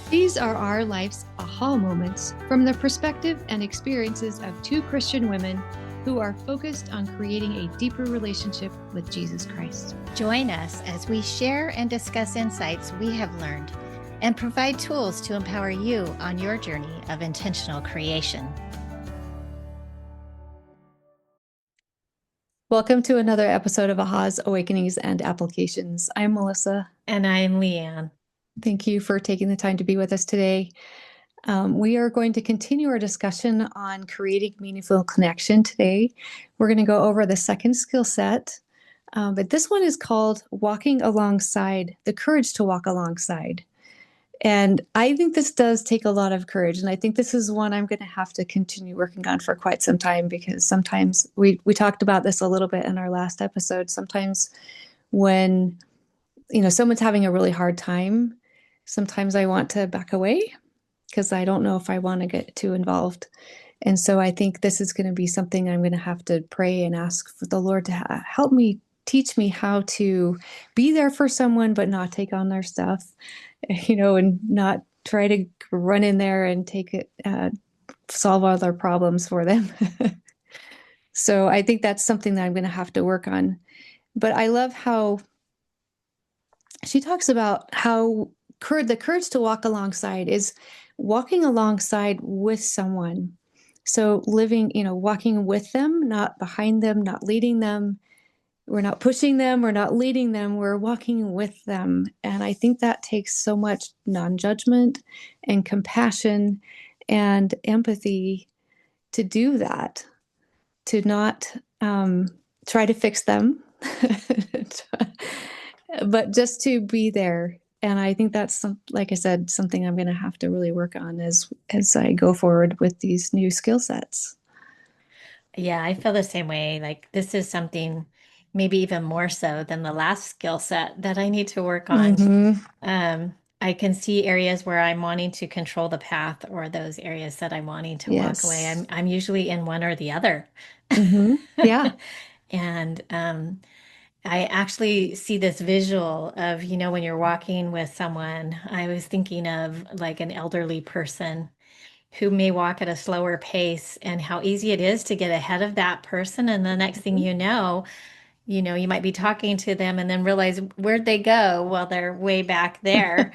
These are our life's aha moments from the perspective and experiences of two Christian women who are focused on creating a deeper relationship with Jesus Christ. Join us as we share and discuss insights we have learned and provide tools to empower you on your journey of intentional creation. Welcome to another episode of Ahas, Awakenings, and Applications. I'm Melissa. And I'm Leann. Thank you for taking the time to be with us today. We are going to continue our discussion on creating meaningful connection today. We're going to go over the second skill set, but this one is called walking alongside, the courage to walk alongside. And I think this does take a lot of courage. And I think this is one I'm going to have to continue working on for quite some time, because sometimes we talked about this a little bit in our last episode. Sometimes when, someone's having a really hard time, sometimes I want to back away because I don't know if I want to get too involved. And so I think this is going to be something I'm going to have to pray and ask for the Lord to help me, teach me how to be there for someone, but not take on their stuff, and not try to run in there and take it, solve all their problems for them. So I think that's something that I'm going to have to work on. But I love how she talks about how the courage to walk alongside is walking alongside with someone. So walking with them, not behind them, not leading them. We're not pushing them, we're not leading them, we're walking with them. And I think that takes so much non-judgment and compassion and empathy to do that, to not try to fix them, but just to be there. And I think that's, like I said, something I'm going to have to really work on as I go forward with these new skill sets. Yeah, I feel the same way. Like this is something maybe even more so than the last skill set that I need to work on. Mm-hmm. I can see areas where I'm wanting to control the path, or those areas that I'm wanting to walk away. Yes. I'm usually in one or the other. Mm-hmm. Yeah. And I actually see this visual of, when you're walking with someone. I was thinking of like an elderly person who may walk at a slower pace, and how easy it is to get ahead of that person. And the next thing you might be talking to them and then realize, where'd they go? Well, they're way back there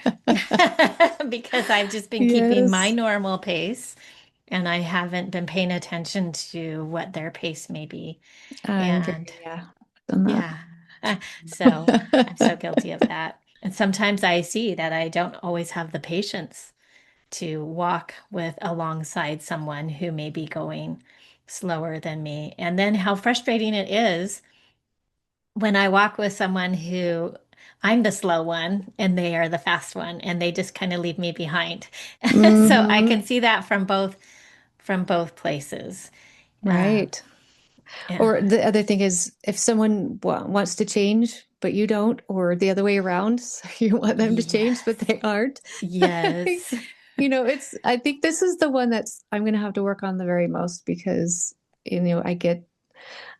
because I've just been keeping my Yes. normal pace, and I haven't been paying attention to what their pace may be. I'm And very, done that. yeah, so I'm so guilty of that. And sometimes I see that I don't always have the patience to walk alongside someone who may be going slower than me. And then how frustrating it is when I walk with someone who I'm the slow one and they are the fast one, and they just kind of leave me behind. So I Mm-hmm. can see that from both places. Uh, Right. yeah. Or the other thing is, if someone wants to change, but you don't, or the other way around, so you want them to change, but Yes. they aren't. Yes. I think this is the one I'm going to have to work on the very most, because,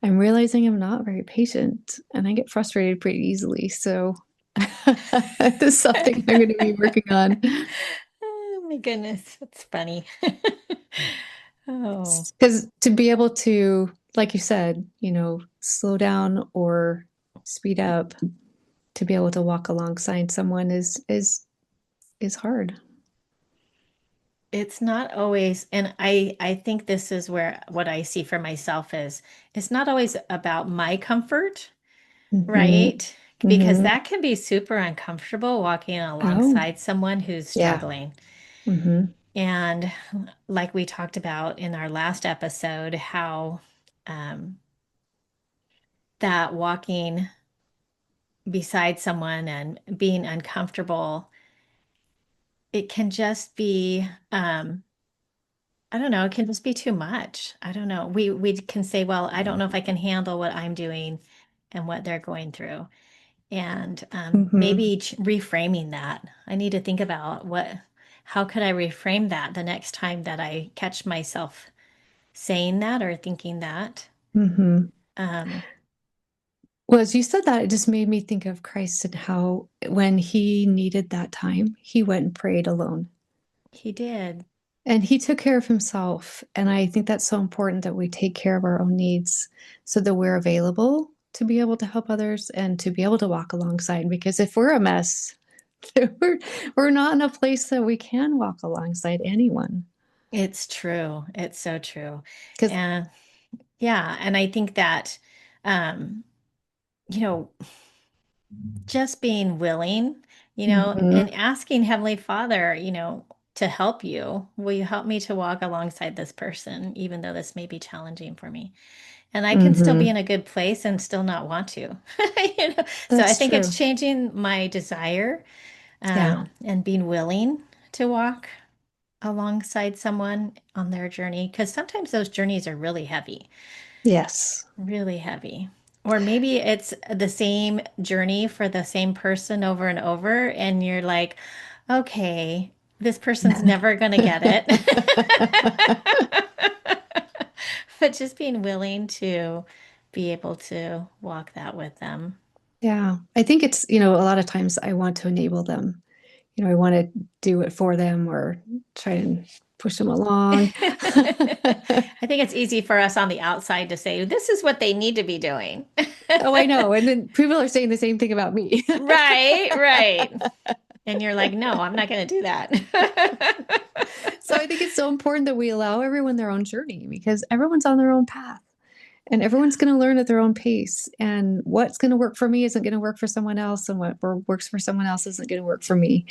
I'm realizing I'm not very patient and I get frustrated pretty easily. So this is something I'm going to be working on. Oh my goodness, that's funny. Oh, Because to be able to, like you said, slow down or speed up, to be able to walk alongside someone is hard. it's not always, and I think this is where what I see for myself is it's not always about my comfort, Mm-hmm. right? Because Mm-hmm. that can be super uncomfortable walking Oh, alongside someone who's yeah. struggling. Mm-hmm. And like we talked about in our last episode, how um, that walking beside someone and being uncomfortable, it can just be, I don't know, it can just be too much. I don't know. We can say, well, I don't know if I can handle what I'm doing and what they're going through. And Mm-hmm. maybe reframing that. I need to think about how could I reframe that the next time that I catch myself saying that or thinking that. Mm-hmm. Um, Well, as you said that, it just made me think of Christ and how when he needed that time, he went and prayed alone. He did. And he took care of himself. And I think that's so important that we take care of our own needs so that we're available to be able to help others and to be able to walk alongside. Because if we're a mess, we're, we're not in a place that we can walk alongside anyone. It's true. It's so true. Because, And yeah, and I think that, um, you know, just being willing, mhm, and asking Heavenly Father, to help you. Will you help me to walk alongside this person, even though this may be challenging for me? And I can still be mhm, in a good place and still not want to. So I that's think true. it's changing my desire, Yeah. and being willing to walk alongside someone on their journey, because sometimes those journeys are really heavy. Yes. Really heavy. Or maybe it's the same journey for the same person over and over, and you're like, okay, this person's never going to get it. But just being willing to be able to walk that with them. Yeah. I think it's, a lot of times I want to enable them. I want to do it for them or try and push them along. I think it's easy for us on the outside to say, this is what they need to be doing. Oh, I know. And then people are saying the same thing about me. Right, right. And you're like, no, I'm not going to do that. So I think it's so important that we allow everyone their own journey because everyone's on their own path and everyone's going to learn at their own pace. And what's going to work for me isn't going to work for someone else. And what works for someone else isn't going to work for me.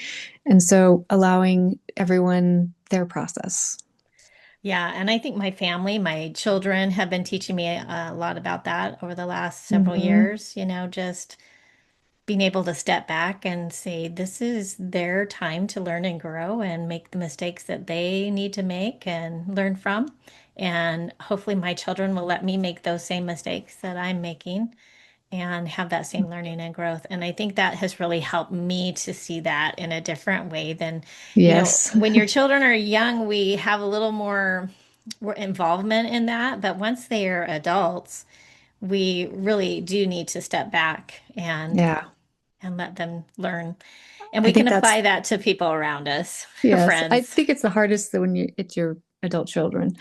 And so allowing everyone their process. Yeah, and I think my family, my children have been teaching me a lot about that over the last several Hmm. years, just being able to step back and say, this is their time to learn and grow and make the mistakes that they need to make and learn from. And hopefully, my children will let me make those same mistakes that I'm making and have that same learning and growth. And I think that has really helped me to see that in a different way than, Yes. when your children are young, we have a little more involvement in that. But once they are adults, we really do need to step back Yeah. and let them learn. And I we can think apply that's that to people around us, Yes, I friends. think it's the hardest when it's your adult children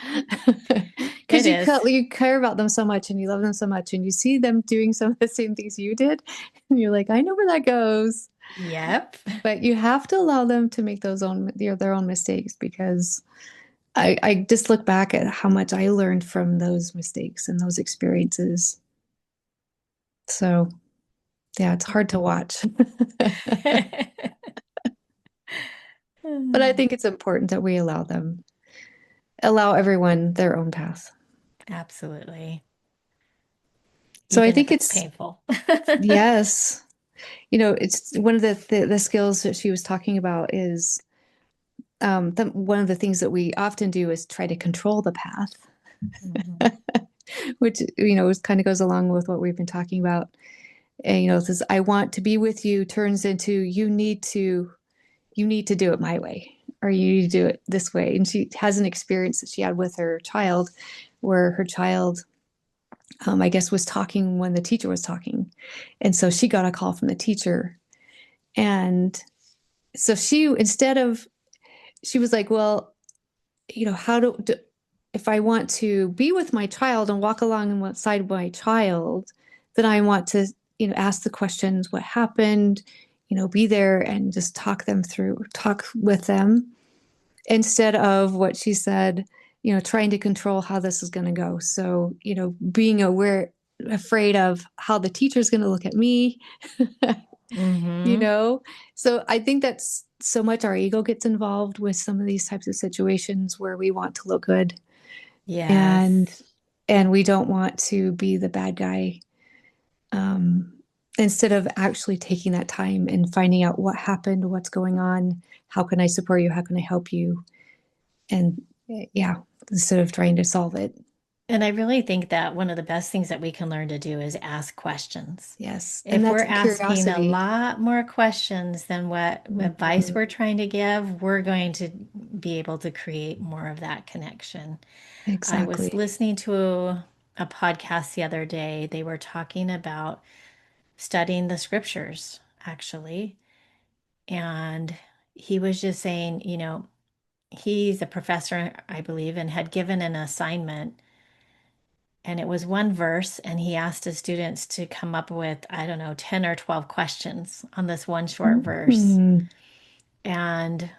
It because is. you care about them so much and you love them so much and you see them doing some of the same things you did and you're like, I know where that goes. Yep. But you have to allow them to make their own mistakes because I just look back at how much I learned from those mistakes and those experiences. So yeah, it's hard to watch. But I think it's important that we allow everyone their own path. Absolutely. So I Even if think it's it's painful. yes. It's one of the skills that she was talking about is one of the things that we often do is try to control the path, Mhm. which kind of goes along with what we've been talking about. And says I want to be with you turns into you need to do it my way or you need to do it this way. And she has an experience that she had with her child where her child I guess was talking when the teacher was talking. And so she got a call from the teacher. And so she was like, well, if I want to be with my child and walk alongside my child, then I want to, ask the questions, what happened, be there and just talk with them instead of what she said, trying to control how this is going to go. So, being afraid of how the teacher's going to look at me, you Hmm. know? So I think that's so much our ego gets involved with some of these types of situations where we want to look good and Yes. and we don't want to be the bad guy. Um, Instead of actually taking that time and finding out what happened, what's going on, how can I support you, how can I help you? And yeah, instead of trying to solve it. And I really think that one of the best things that we can learn to do is ask questions. Yes. And If we're that's asking a curiosity. lot more questions than what advice Mhm. we're trying to give, we're going to be able to create more of that connection. I was Exactly. listening to a podcast the other day. They were talking about studying the scriptures, actually. And he was just saying, he's a professor, I believe, and had given an assignment, and it was one verse, and he asked his students to come up with, I don't know, 10 or 12 questions on this one short verse. Mm, And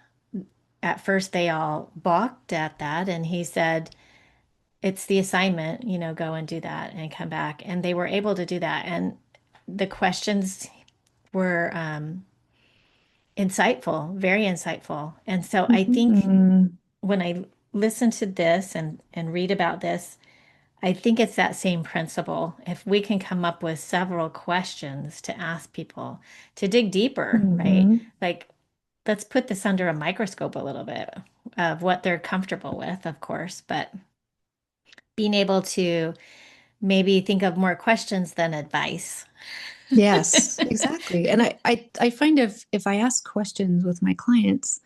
at first they all balked at that, and he said, it's the assignment, go and do that and come back. And they were able to do that. And the questions were insightful, very insightful. And so I think mm, when I listen to this and read about this, I think it's that same principle. If we can come up with several questions to ask people to dig deeper, right? mhm. Like, let's put this under a microscope a little bit of what they're comfortable with, of course, but being able to maybe think of more questions than advice. Yes, exactly. And I find if I ask questions with my clients,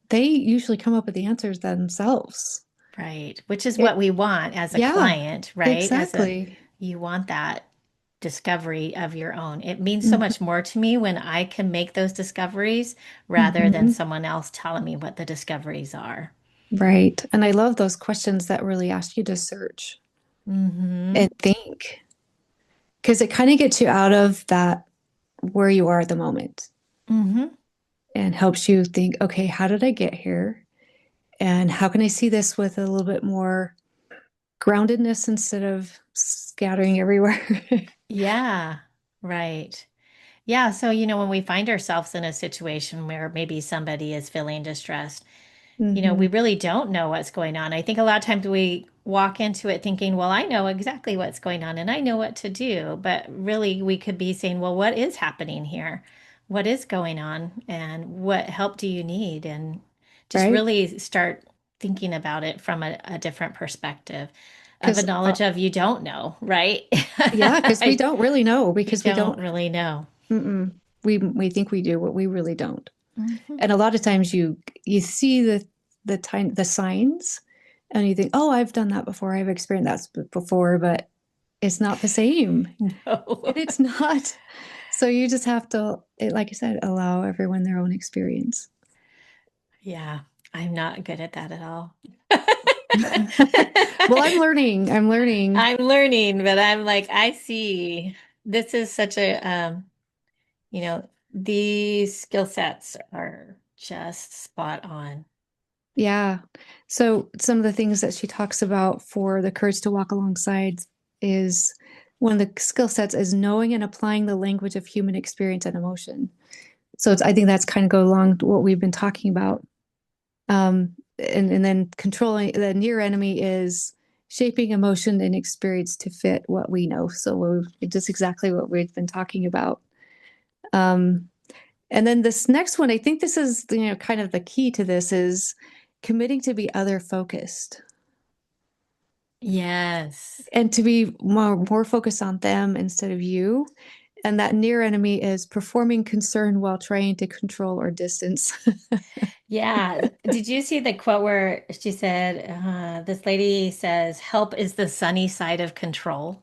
they usually come up with the answers themselves. Right. Which is what It, we want as a yeah, client, right? exactly. You want that discovery of your own. It means so much Hmm. more to me when I can make those discoveries rather than Hmm. someone else telling me what the discoveries are. Right. And I love those questions that really ask you to search Mm-hmm. and think because it kind of gets you out of that where you are at the moment Mm-hmm. and helps you think, okay, how did I get here? And how can I see this with a little bit more groundedness instead of scattering everywhere? Yeah. Right. Yeah. So, when we find ourselves in a situation where maybe somebody is feeling distressed, we Hmm. really don't know what's going on. I think a lot of times we walk into it thinking, well, I know exactly what's going on and I know what to do. But really, we could be saying, well, what is happening here? What is going on? And what help do you need? And just Right? really start thinking about it from a different perspective of a Because, knowledge of you don't know, right? yeah, because we don't really know We because we don't don't, really know. mm-mm. We think we do, but we really don't. Mhm. And a lot of times you see the signs and you think, oh, I've done that before. I've experienced that before, but it's not the same. No. And it's not. So you just have to, like I said, allow everyone their own experience. Yeah, I'm not good at that at all. Well, I'm learning. I'm learning. I'm learning, but I'm like, I see this is such a, these skill sets are just spot on. Yeah. So some of the things that she talks about for the courage to walk alongside is one of the skill sets is knowing and applying the language of human experience and emotion. So I think that's kind of go along to what we've been talking about. And then controlling the near enemy is shaping emotion and experience to fit what we know. So it's just exactly what we've been talking about. Um, and then this next one, I think this is kind of the key to this is committing to be other focused Yes. and to be more focused on them instead of you. And that near enemy is performing concern while trying to control or distance. Yeah. Did you see the quote where she said, this lady says, help is the sunny side of control?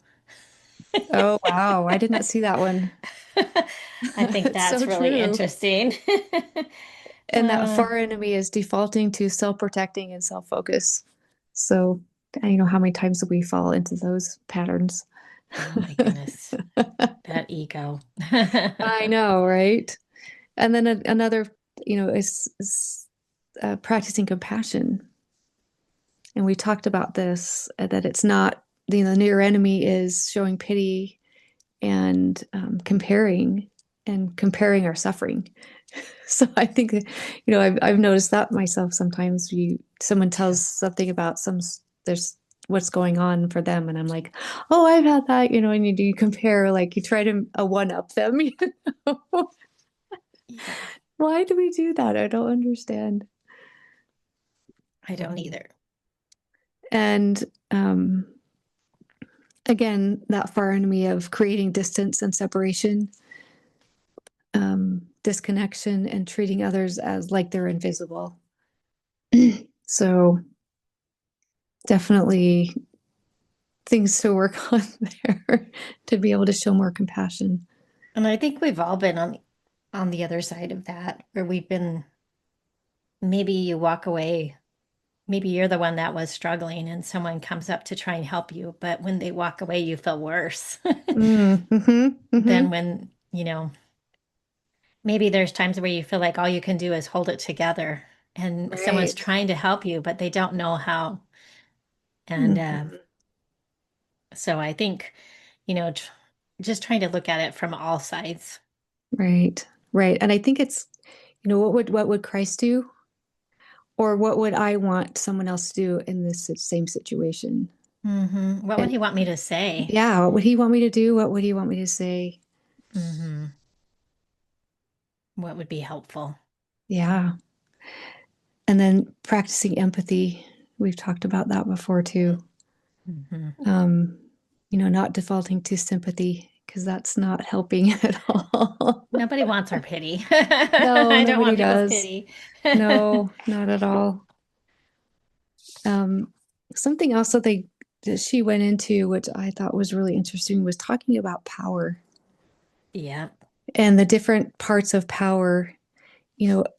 Oh, wow. I did not see that one. I think It's so that's really true. interesting. And that far enemy is defaulting to self-protecting and self-focus. So, how many times do we fall into those patterns? Oh my goodness, that ego. I know, right? And then another, is practicing compassion. And we talked about this that it's not, the near enemy is showing pity and comparing our suffering. So I think, I've noticed that myself sometimes. Someone Me too. tells something about there's what's going on for them, and I'm like, oh, I've had that, and you compare, like you try to one up them. Know? Yeah, Why do we do that? I don't understand. I don't either. And again, that far enemy of creating distance and separation, disconnection, and treating others as like they're invisible. So definitely things to work on there to be able to show more compassion. And I think we've all been on the other side of that, where we've been maybe you walk away. maybe you're the one that was struggling and someone comes up to try and help you, but when they walk away, you feel worse Mm-hmm. than Mm-hmm. when, maybe there's times where you feel like all you can do is hold it together and someone's Right. trying to help you, but they don't know how. And Mm-hmm. so I think, you know, tr just trying to look at it from all sides. Right. Right. And I think it's, what would Christ do? Or what would I want someone else to do in this same situation? What would And he want me to say? yeah, what would he want me to do? What would he want me to say? hmm What would be helpful? Yeah. And then practicing empathy. We've talked about that before too. hmm Um, not defaulting to sympathy because that's not helping at all. Nobody wants our pity. No, I don't nobody want people's does. pity. No, not at all. Um, Something else that she went into, which I thought was really interesting, was talking about power Yeah. and the different parts of power.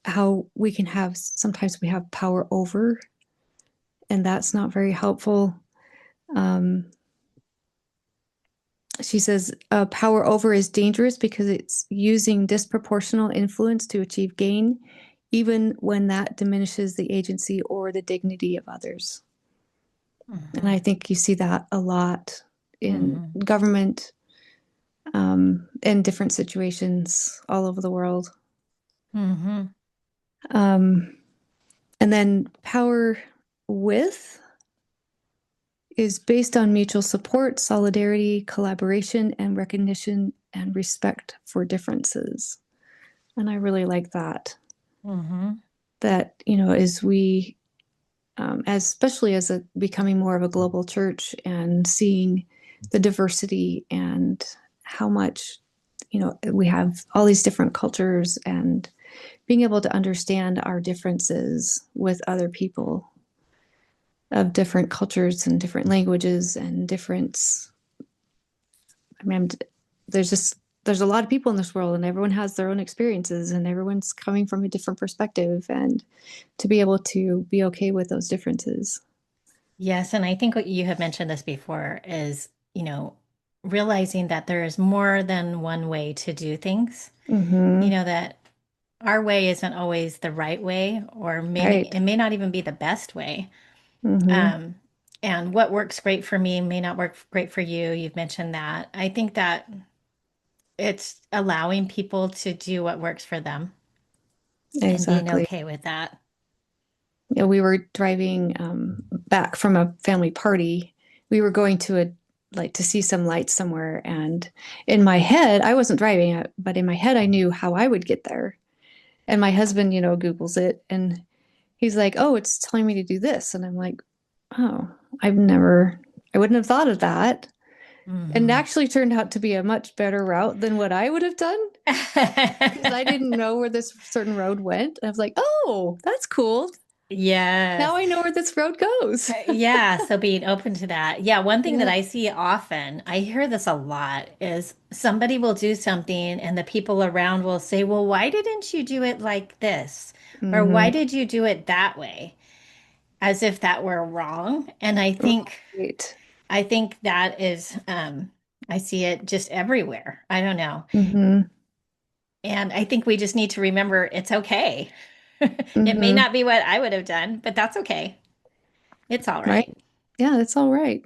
How we can have sometimes we have power over, and that's not very helpful. Um, she says power over is dangerous because it's using disproportional influence to achieve gain, even when that diminishes the agency or the dignity of others. And hmm I think you see that a lot in hmm government, in different situations all over the world. hmm Um, and then power with is based on mutual support, solidarity, collaboration, and recognition and respect for differences. And I really like that. hmm That, as we, as especially as becoming more of a global church and seeing the diversity and how much, we have all these different cultures and being able to understand our differences with other people of different cultures and different languages and different. I mean, there's a lot of people in this world, and everyone has their own experiences, and everyone's coming from a different perspective, and to be able to be okay with those differences. Yes, and I think what you have mentioned this before is, realizing that there is more than one way to do things. Mm-hmm. That our way isn't always the right way, or Right. it may not even be the best way. Mm-hmm. Um, and what works great for me may not work great for you. You've mentioned that. I think that it's allowing people to do what works for them and being Exactly. okay with that. We were driving back from a family party. We were going to to see some lights somewhere, and in my head, I wasn't driving it, but in my head, I knew how I would get there. And my husband, Googles it, and he's like, "Oh, it's telling me to do this," and I'm like, "Oh, I wouldn't have thought of that." And it hmm actually turned out to be a much better route than what I would have done because I didn't know where this certain road went. I was like, "Oh, that's cool. Now Yes. I know where this road goes." Yeah, so being open to that. Yeah, one thing that Yeah. I see often, I hear this a lot, is somebody will do something and the people around will say, "Well, why didn't you do it like this?" Or "Why Mm-hmm. did you do it that way?" As if that were wrong. And Right. I think that is I see it just everywhere. I don't know. Mm-hmm. And I think we just need to remember it's okay. It may Mm-hmm. not be what I would have done, but that's okay. It's all Right. right. Yeah, that's all right.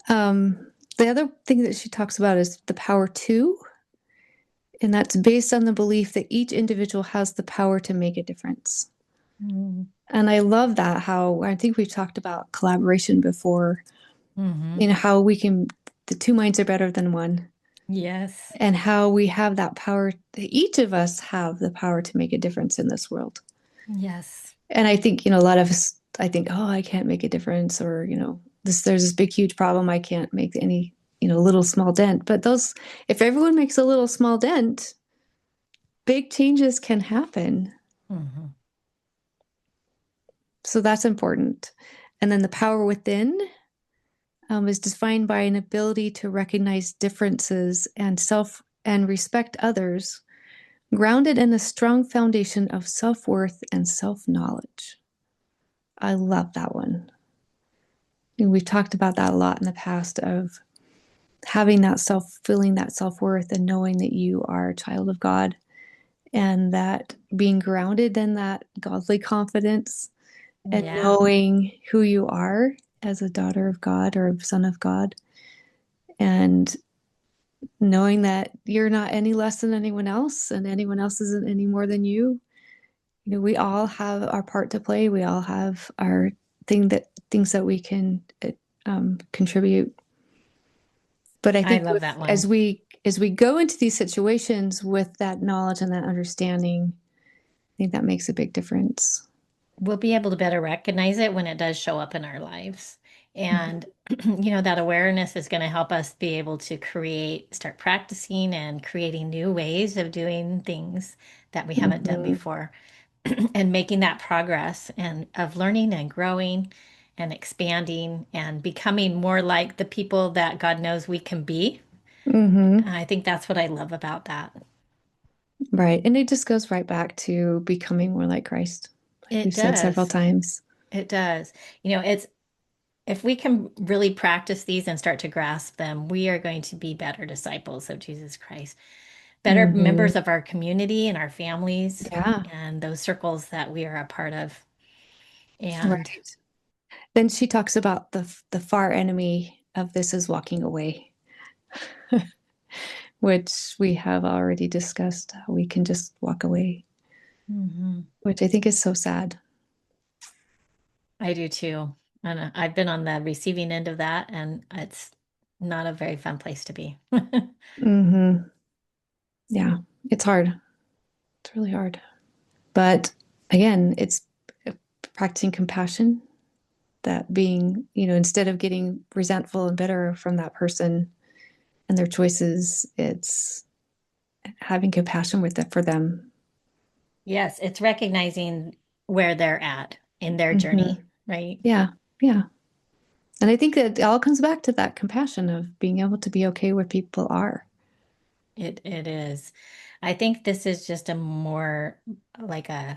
The other thing that she talks about is the power to, and that's based on the belief that each individual has the power to make a difference. And I love that, how I think we've talked about collaboration before, Mm-hmm. how the two minds are better than one, Yes. and how we have that power, each of us have the power to make a difference in this world. Yes. And I think, a lot of us, I think, oh, I can't make a difference, or, there's this big, huge problem. I can't make any, little small dent. But if everyone makes a little small dent, big changes can happen. Mm-hmm. So that's important. And then the power within is defined by an ability to recognize differences and respect others, grounded in a strong foundation of self worth and self knowledge. I love that one. And we've talked about that a lot in the past of having that feeling that self-worth and knowing that you are a child of God and that being grounded in that godly confidence and Yeah. knowing who you are as a daughter of God or a son of God and knowing that you're not any less than anyone else and anyone else isn't any more than you. You know, we all have our part to play. We all have our things that we can contribute. But I I think love that as one. we go into these situations with that knowledge and that understanding, I think that makes a big difference. We'll be able to better recognize it when it does show up in our lives. And, that awareness is going to help us be able to start practicing and creating new ways of doing things that we haven't done Mm-hmm. before and making that progress and of learning and growing and expanding and becoming more like the people that God knows we can be. Mm-hmm. And I think that's what I love about that. Right. And it just goes right back to becoming more like Christ, like It we've said several does. times. It does. It's if we can really practice these and start to grasp them, we are going to be better disciples of Jesus Christ, better Mm-hmm. members of our community and our families Yeah. and those circles that we are a part of. And Right. Then she talks about the far enemy of this is walking away, which we have already discussed. How we can just walk away, Mhm. which I think is so sad. I do too. And I've been on the receiving end of that, and it's not a very fun place to be. Mm-hmm. Yeah, it's hard. It's really hard. But again, it's practicing compassion, that being, instead of getting resentful and bitter from that person and their choices, it's having compassion with it for them. Yes, it's recognizing where they're at in their Mm-hmm. journey, right? Yeah, yeah. And I think that it all comes back to that compassion of being able to be okay where people are. It is. I think this is just a more like a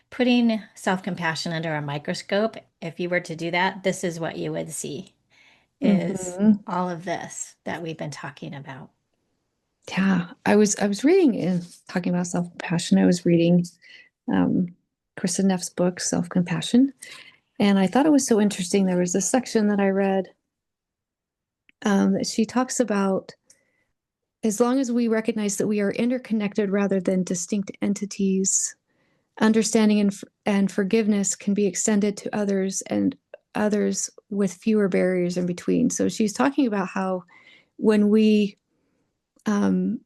putting self-compassion under a microscope. If you were to do that, this is what you would see is Mm-hmm. all of this that we've been talking about. Yeah, I was reading and talking about self compassion. I was reading um, Kristen Neff's book, Self Compassion, and I thought it was so interesting. There was a section that I read that she talks about as long as we recognize that we are interconnected rather than distinct entities, understanding and forgiveness can be extended to others and others with fewer barriers in between. So she's talking about how when we um,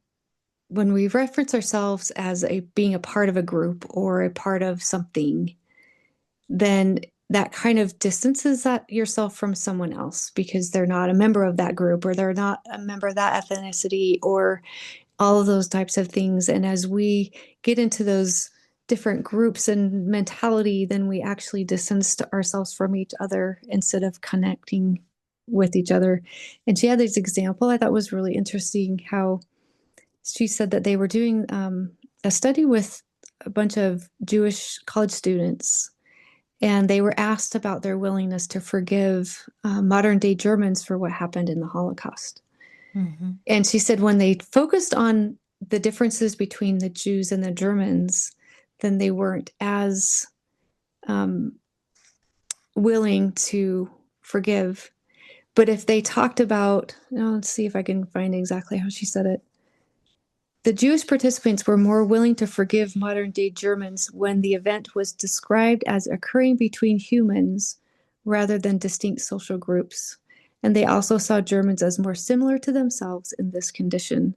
when we reference ourselves as being a part of a group or a part of something, then that kind of distances yourself from someone else because they're not a member of that group or they're not a member of that ethnicity or all of those types of things. And as we get into those different groups and mentality, then we actually distance ourselves from each other instead of connecting with each other. And she had this example I thought was really interesting how she said that they were doing a study with a bunch of Jewish college students, and they were asked about their willingness to forgive modern day Germans for what happened in the Holocaust. Mhm. And she said when they focused on the differences between the Jews and the Germans, then they weren't as um, willing to forgive. But if they talked about, let's see if I can find exactly how she said it. The Jewish participants were more willing to forgive modern day Germans when the event was described as occurring between humans rather than distinct social groups. And they also saw Germans as more similar to themselves in this condition.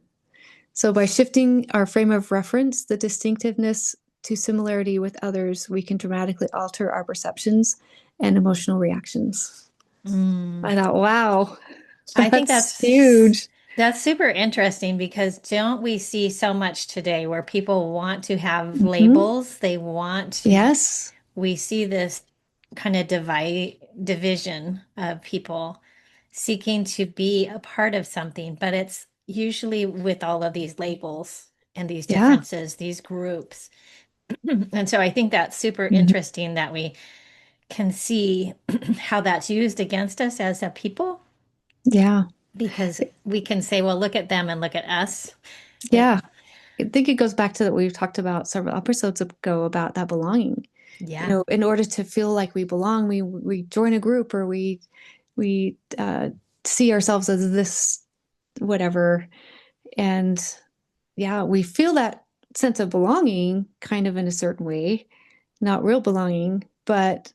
So, by shifting our frame of reference, the distinctiveness to similarity with others, we can dramatically alter our perceptions and emotional reactions. Mm. I thought, wow, I think that's huge. that's super interesting because don't we see so much today where people want to have Mm-hmm. labels? They want to, Yes. we see this kind of division of people seeking to be a part of something, but it's usually with all of these labels and these Yeah. differences, these groups. And so I think that's super Mm-hmm. interesting that we can see how that's used against us as a people, Yeah. because we can say, well, look at them and look at us. It, Yeah. I think it goes back to that we've talked about several episodes ago about that belonging. yeah. In order to feel like we belong, we join a group, or we see ourselves as this whatever. And yeah, we feel that sense of belonging kind of in a certain way, not real belonging, but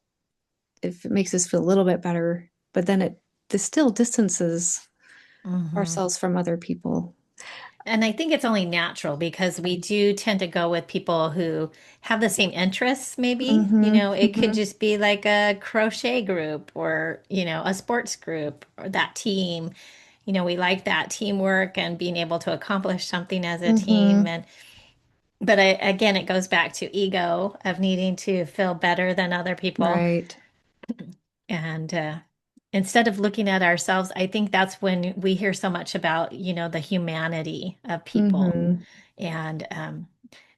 if it makes us feel a little bit better, but then this still distances Hmm. ourselves from other people. And I think it's only natural because we do tend to go with people who have the same interests, maybe. Mm-hmm. It could Mm-hmm. just be like a crochet group or, a sports group or that team. We like that teamwork and being able to accomplish something as a team. Mm-hmm. But again, it goes back to ego of needing to feel better than other people. Right. And instead of looking at ourselves, I think that's when we hear so much about, the humanity of people Mm-hmm. and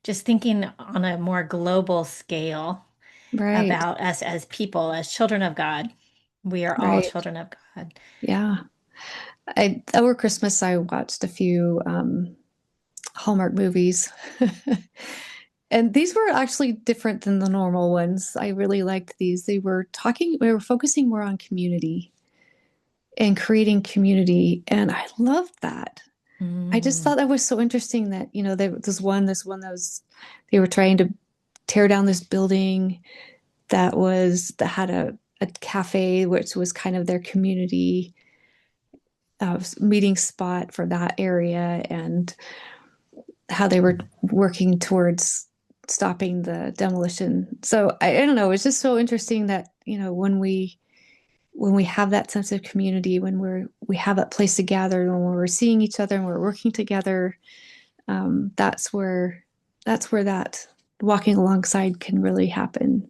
just thinking on a more global scale Right. about us as people, as children of God. We are all Right. children of God. Yeah. Over Christmas, I watched a few Hallmark movies. And these were actually different than the normal ones. I really liked these. We were focusing more on community and creating community. And I loved that. I just Mm. thought that was so interesting that, this one that they were trying to tear down this building that had a cafe, which was kind of their community meeting spot for that area, and how they were working towards stopping the demolition. So I don't know. It's just so interesting that when we have that sense of community, when we have that place to gather, when we're seeing each other and we're working together, that's where that walking alongside can really happen.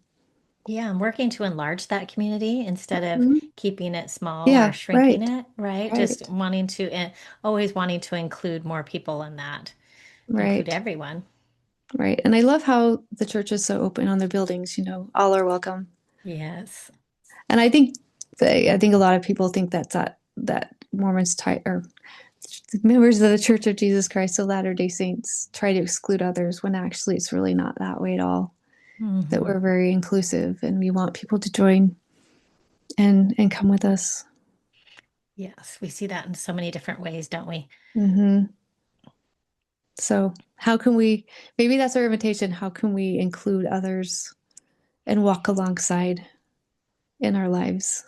Yeah, I'm working to enlarge that community instead of Mhm. keeping it small or Yeah, shrinking right, it, right? Just right, wanting to, always wanting to include more people in that, include right, everyone. right. And I love how the church is so open on their buildings. All are welcome. Yes. And I think a lot of people think that Mormons try or members of the Church of Jesus Christ of Latter-day Saints try to exclude others, when actually it's really not that way at all. That Hmm. we're very inclusive and we want people to join and come with us. Yes, we see that in so many different ways, don't we? Hmm. So how can we? Maybe that's our invitation. How can we include others and walk alongside in our lives?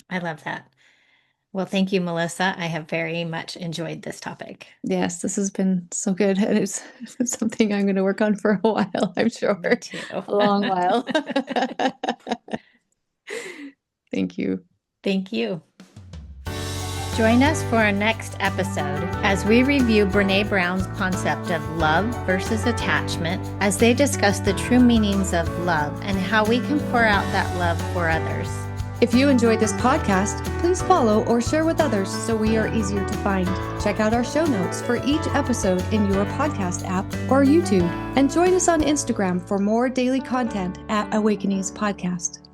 I love that. Well, thank you, Melissa. I have very much enjoyed this topic. Yes, this has been so good, and it's something I'm going to work on for a while. I'm sure, Me too. a long while. Thank you. Thank you. Join us for our next episode as we review Brene Brown's concept of love versus attachment, as they discuss the true meanings of love and how we can pour out that love for others. If you enjoyed this podcast, please follow or share with others so we are easier to find. Check out our show notes for each episode in your podcast app or YouTube, and join us on Instagram for more daily content at Awakenings Podcast.